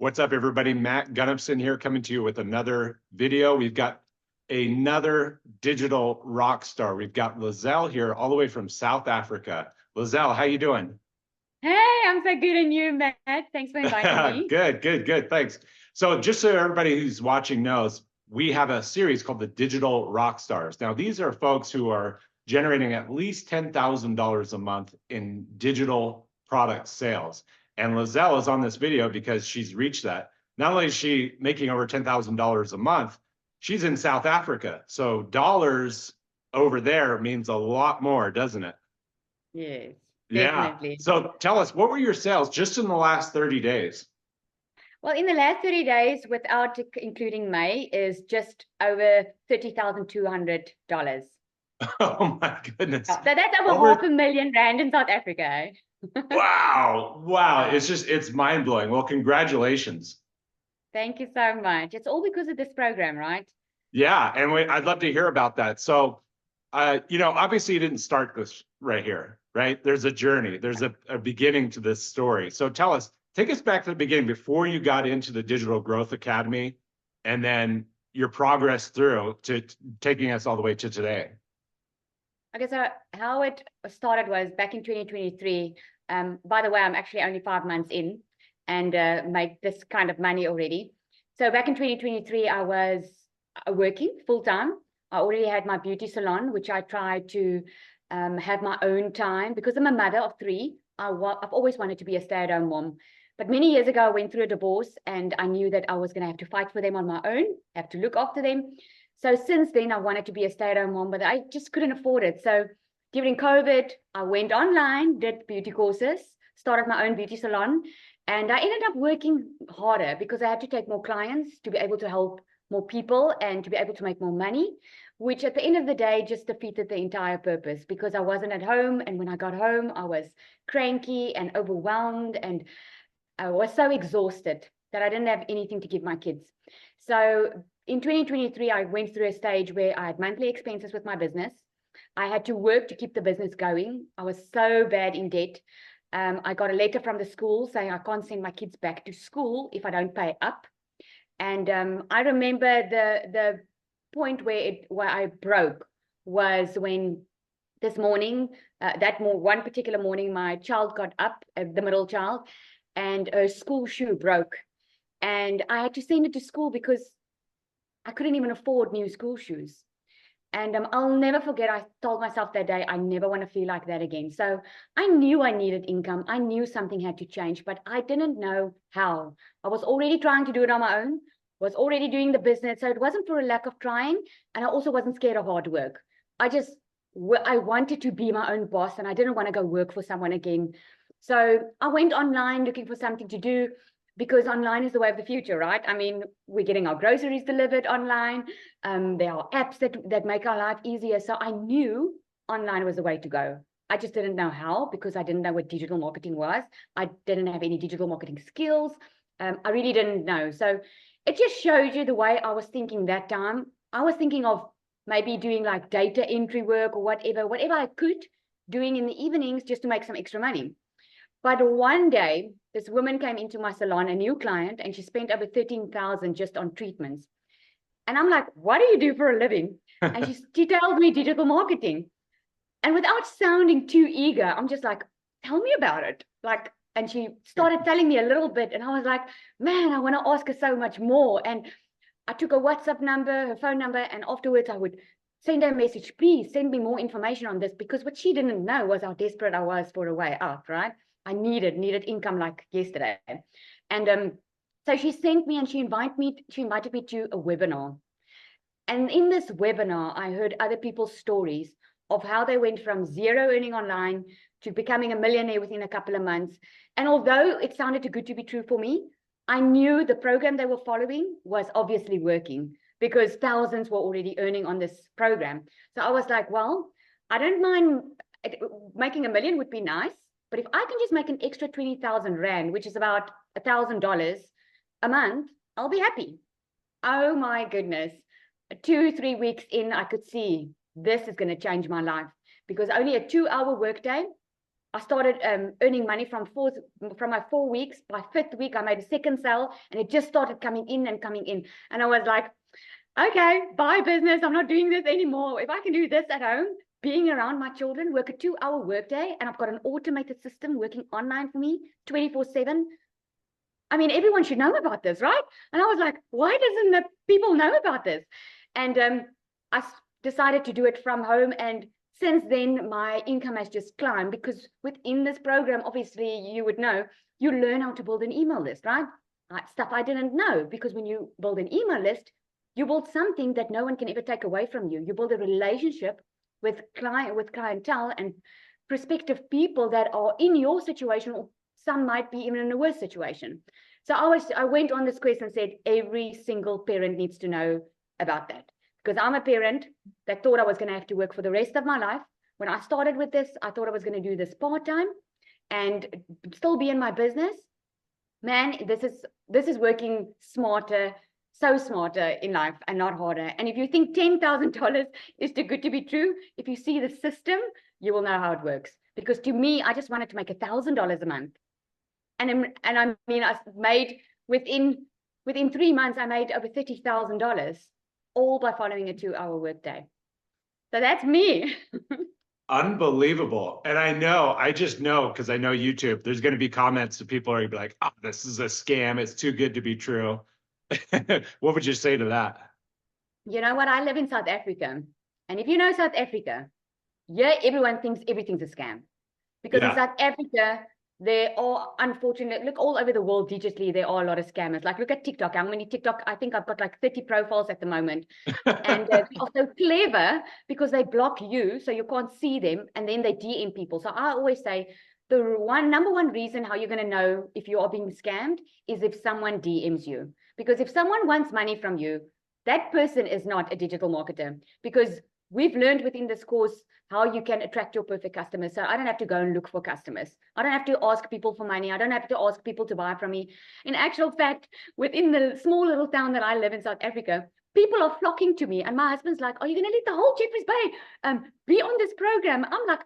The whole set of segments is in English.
What's up, everybody? Matt Gunnipson here, coming to you with another video. We've got another digital rock star. We've got Lizelle here, all the way from South Africa. Lizelle, how you doing? Hey, I'm so good, and you, Matt? Thanks for inviting me. Good. Thanks. So just so everybody who's watching knows, we have a series called the Digital Rock Stars. Now, these are folks who are generating at least $10,000 a month in digital product sales. And Lizelle is on this video because she's reached that. Not only is she making over $10,000 a month, she's in South Africa. So dollars over there means a lot more, doesn't it? Yes, Yeah. definitely. So tell us, what were your sales just in the last 30 days? Well, in the last 30 days, without including May, is just over $30,200. Oh my goodness. So that's over Over, half a million rand in South Africa. Eh? wow. It's mind blowing. Well, congratulations. Thank you so much. It's all because of this program, right? Yeah. And I'd love to hear about that. So, obviously you didn't start this right here, right? There's a journey, there's a beginning to this story. So tell us, take us back to the beginning before you got into the Digital Growth Academy and then your progress through to taking us all the way to today. Okay, so how it started was back in 2023. By the way, I'm actually only 5 months in and make this kind of money already. So back in 2023, I was working full time. I already had my beauty salon, which I tried to have my own time because I'm a mother of three. I've always wanted to be a stay-at-home mom. But many years ago, I went through a divorce and I knew that I was going to have to fight for them on my own, have to look after them. So since then, I wanted to be a stay-at-home mom, but I just couldn't afford it. So during COVID, I went online, did beauty courses, started my own beauty salon, and I ended up working harder because I had to take more clients to be able to help more people and to be able to make more money, which at the end of the day just defeated the entire purpose because I wasn't at home. And when I got home, I was cranky and overwhelmed, and I was so exhausted that I didn't have anything to give my kids. So in 2023, I went through a stage where I had monthly expenses with my business. I had to work to keep the business going. I was so bad in debt. I got a letter from the school saying I can't send my kids back to school if I don't pay up. And I remember the point where I broke was when this morning, one particular morning, my child got up, the middle child, and her school shoe broke. And I had to send it to school because I couldn't even afford new school shoes. And I'll never forget, I told myself that day, I never want to feel like that again. So I knew I needed income. I knew something had to change, but I didn't know how. I was already trying to do it on my own, was already doing the business. So it wasn't for a lack of trying. And I also wasn't scared of hard work. I wanted to be my own boss and I didn't want to go work for someone again. So I went online looking for something to do because online is the way of the future, right? I mean, we're getting our groceries delivered online. There are apps that make our life easier. So I knew online was the way to go. I just didn't know how because I didn't know what digital marketing was. I didn't have any digital marketing skills. I really didn't know. So it just shows you the way I was thinking that time. I was thinking of maybe doing like data entry work or whatever I could doing in the evenings just to make some extra money. But one day, this woman came into my salon, a new client, and she spent over 13,000 just on treatments. And I'm like, what do you do for a living? And she tells me digital marketing. And without sounding too eager, I'm just like, tell me about it. And she started telling me a little bit. And I was like, man, I want to ask her so much more. And I took her WhatsApp number, her phone number, and afterwards I would send her a message, please send me more information on this, because what she didn't know was how desperate I was for a way out, right? I needed income like yesterday. And so she sent me and she invited me to a webinar. And in this webinar, I heard other people's stories of how they went from zero earning online to becoming a millionaire within a couple of months. And although it sounded too good to be true for me, I knew the program they were following was obviously working because thousands were already earning on this program. So I was like, well, I don't mind, making a million would be nice, but if I can just make an extra 20,000 Rand, which is about $1,000 a month, I'll be happy. Oh my goodness. 2-3 weeks in, I could see this is going to change my life because only a 2-hour workday I started earning money from my 4 weeks. By 5th week, I made a second sale, and it just started coming in and coming in. And I was like, okay, bye business. I'm not doing this anymore. If I can do this at home, being around my children, work a 2-hour workday, and I've got an automated system working online for me 24/7. I mean, everyone should know about this, right? And I was like, why doesn't the people know about this? And I decided to do it from home. And since then, my income has just climbed, because within this program, obviously, you would know, you learn how to build an email list, right? Stuff I didn't know, because when you build an email list, you build something that no one can ever take away from you. You build a relationship with clientele and prospective people that are in your situation, or some might be even in a worse situation. So I went on this quest and said, every single parent needs to know about that. Because I'm a parent that thought I was going to have to work for the rest of my life. When I started with this, I thought I was going to do this part-time and still be in my business. Man, this is working smarter, so smarter in life and not harder. And if you think $10,000 is too good to be true, if you see the system, you will know how it works. Because to me, I just wanted to make $1,000 a month. And I mean, I made within 3 months, I made over $30,000, all by following a 2-hour workday. So that's me. Unbelievable. And I just know, because I know YouTube, there's going to be comments that people are going to be like, oh, this is a scam. It's too good to be true. What would you say to that? You know what? I live in South Africa. And if you know South Africa, yeah, everyone thinks everything's a scam. Because in South Africa, there are, unfortunately, look, all over the world digitally, there are a lot of scammers. Like, look at TikTok. How many TikTok? I think I've got like 30 profiles at the moment. And they're also clever, because they block you so you can't see them, and then they DM people. So I always say the number one reason how you're going to know if you are being scammed is if someone DMs you. Because if someone wants money from you, that person is not a digital marketer. Because we've learned within this course how you can attract your perfect customers. So I don't have to go and look for customers. I don't have to ask people for money. I don't have to ask people to buy from me. In actual fact, within the small little town that I live in, South Africa, people are flocking to me. And my husband's like, are you going to let the whole Jeffreys Bay be on this program? I'm like,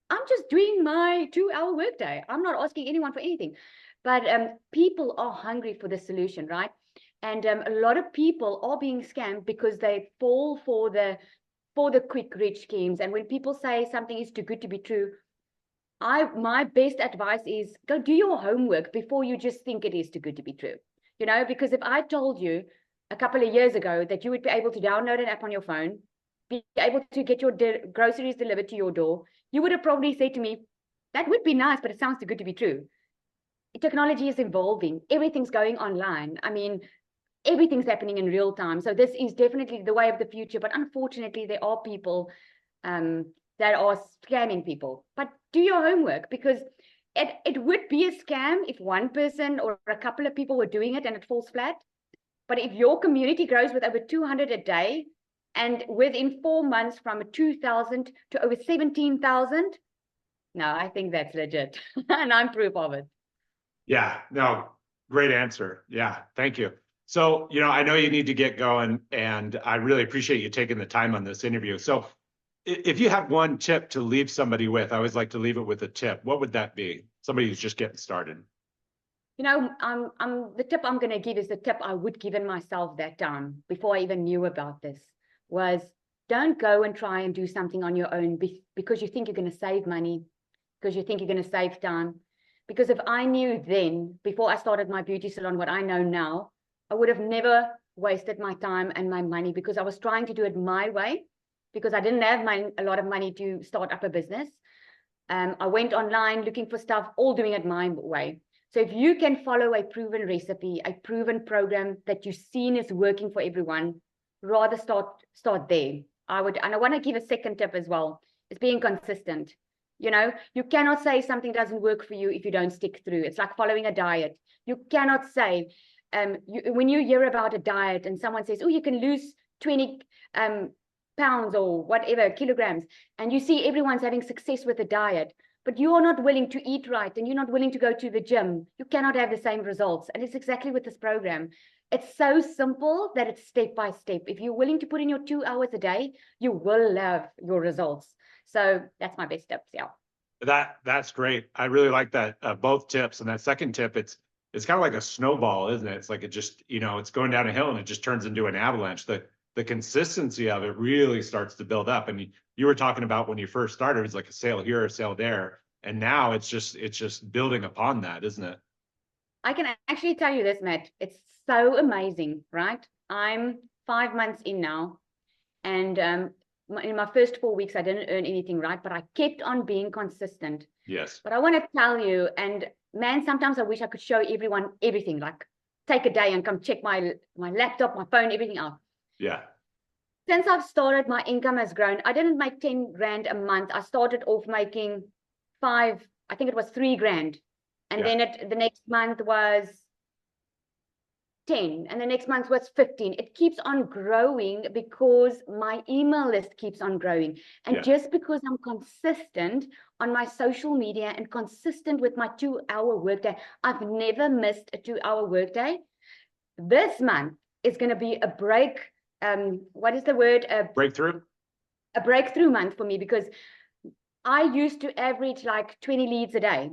I'm just doing my 2-hour workday. I'm not asking anyone for anything. But people are hungry for the solution, right? And a lot of people are being scammed because they fall for the quick rich schemes. And when people say something is too good to be true, my best advice is go do your homework before you just think it is too good to be true. You know, because if I told you a couple of years ago that you would be able to download an app on your phone, be able to get your groceries delivered to your door, you would have probably said to me, that would be nice, but it sounds too good to be true. Technology is evolving. Everything's going online. I mean, everything's happening in real time. So this is definitely the way of the future. But unfortunately, there are people that are scamming people. But do your homework, because it would be a scam if one person or a couple of people were doing it and it falls flat. But if your community grows with over 200 a day, and within 4 months from 2,000 to over 17,000, no, I think that's legit. And I'm proof of it. Yeah, no, great answer. Yeah, thank you. So, I know you need to get going, and I really appreciate you taking the time on this interview. So if you have one tip to leave somebody with, I always like to leave it with a tip. What would that be? Somebody who's just getting started. The tip I'm going to give is the tip I would given myself that time before I even knew about this, was don't go and try and do something on your own because you think you're going to save money, because you think you're going to save time. Because if I knew then, before I started my beauty salon, what I know now, I would have never wasted my time and my money, because I was trying to do it my way, because I didn't have a lot of money to start up a business. I went online looking for stuff, all doing it my way. So if you can follow a proven recipe, a proven program that you've seen is working for everyone, rather start there. And I want to give a second tip as well, is being consistent. You cannot say something doesn't work for you if you don't stick through. It's like following a diet. You cannot say, when you hear about a diet and someone says, oh, you can lose 20 pounds or whatever, kilograms, and you see everyone's having success with a diet, but you are not willing to eat right and you're not willing to go to the gym, you cannot have the same results. And it's exactly with this program. It's so simple that it's step by step. If you're willing to put in your 2 hours a day, you will have your results. So that's my best tips. Yeah. That's great. I really like that, both tips. And that second tip, it's kind of like a snowball, isn't it? It's like it just, it's going down a hill and it just turns into an avalanche. The consistency of it really starts to build up. And you were talking about when you first started, it's like a sale here, a sale there. And now it's just building upon that, isn't it? I can actually tell you this, Matt. It's so amazing, right? I'm 5 months in now, and in my first 4 weeks, I didn't earn anything, right? But I kept on being consistent. Yes. But I want to tell you, and man, sometimes I wish I could show everyone everything, like take a day and come check my laptop, my phone, everything else. Yeah. Since I've started, my income has grown. I didn't make 10 grand a month. I started off making five, I think it was 3 grand. And Yeah. then the next month was 10, and the next month was 15. It keeps on growing because my email list keeps on growing. And Yeah. just because I'm consistent on my social media and consistent with my 2-hour workday, I've never missed a 2-hour workday. This month is going to be a break. What is the word? Breakthrough. A breakthrough month for me, because I used to average like 20 leads a day.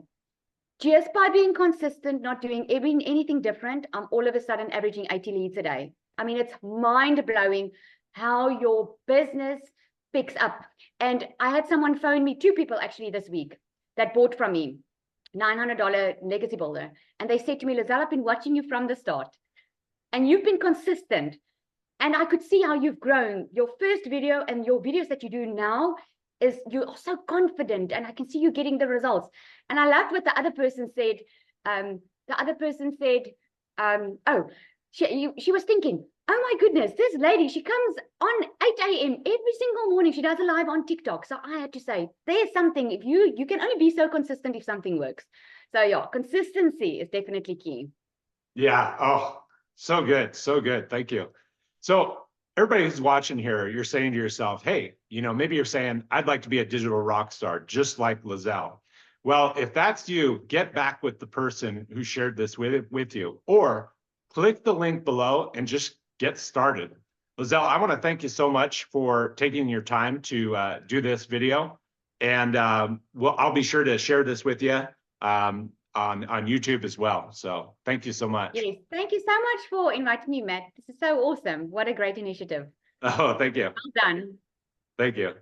Just by being consistent, not doing anything different, I'm all of a sudden averaging 80 leads a day. I mean, it's mind blowing how your business picks up. And I had someone phone me, 2 people actually this week, that bought from me, $900 legacy builder. And they said to me, Lizelle, I've been watching you from the start and you've been consistent. And I could see how you've grown. Your first video and your videos that you do now is you're so confident, and I can see you getting the results. And I loved what the other person said. Oh, she was thinking, oh my goodness, this lady, she comes on 8 a.m. every single morning. She does a live on TikTok. So I had to say, there's something, if you can only be so consistent if something works. So yeah, consistency is definitely key. Yeah. Oh, so good. So good. Thank you. So everybody who's watching here, you're saying to yourself, hey, maybe you're saying, I'd like to be a digital rock star, just like Lizelle. Well, if that's you, get back with the person who shared this with you, or click the link below and just get started. Lizelle, I want to thank you so much for taking your time to do this video. And I'll be sure to share this with you on YouTube as well. So thank you so much. Yes, thank you so much for inviting me, Matt. This is so awesome. What a great initiative. Oh, thank you. Well done. Thank you.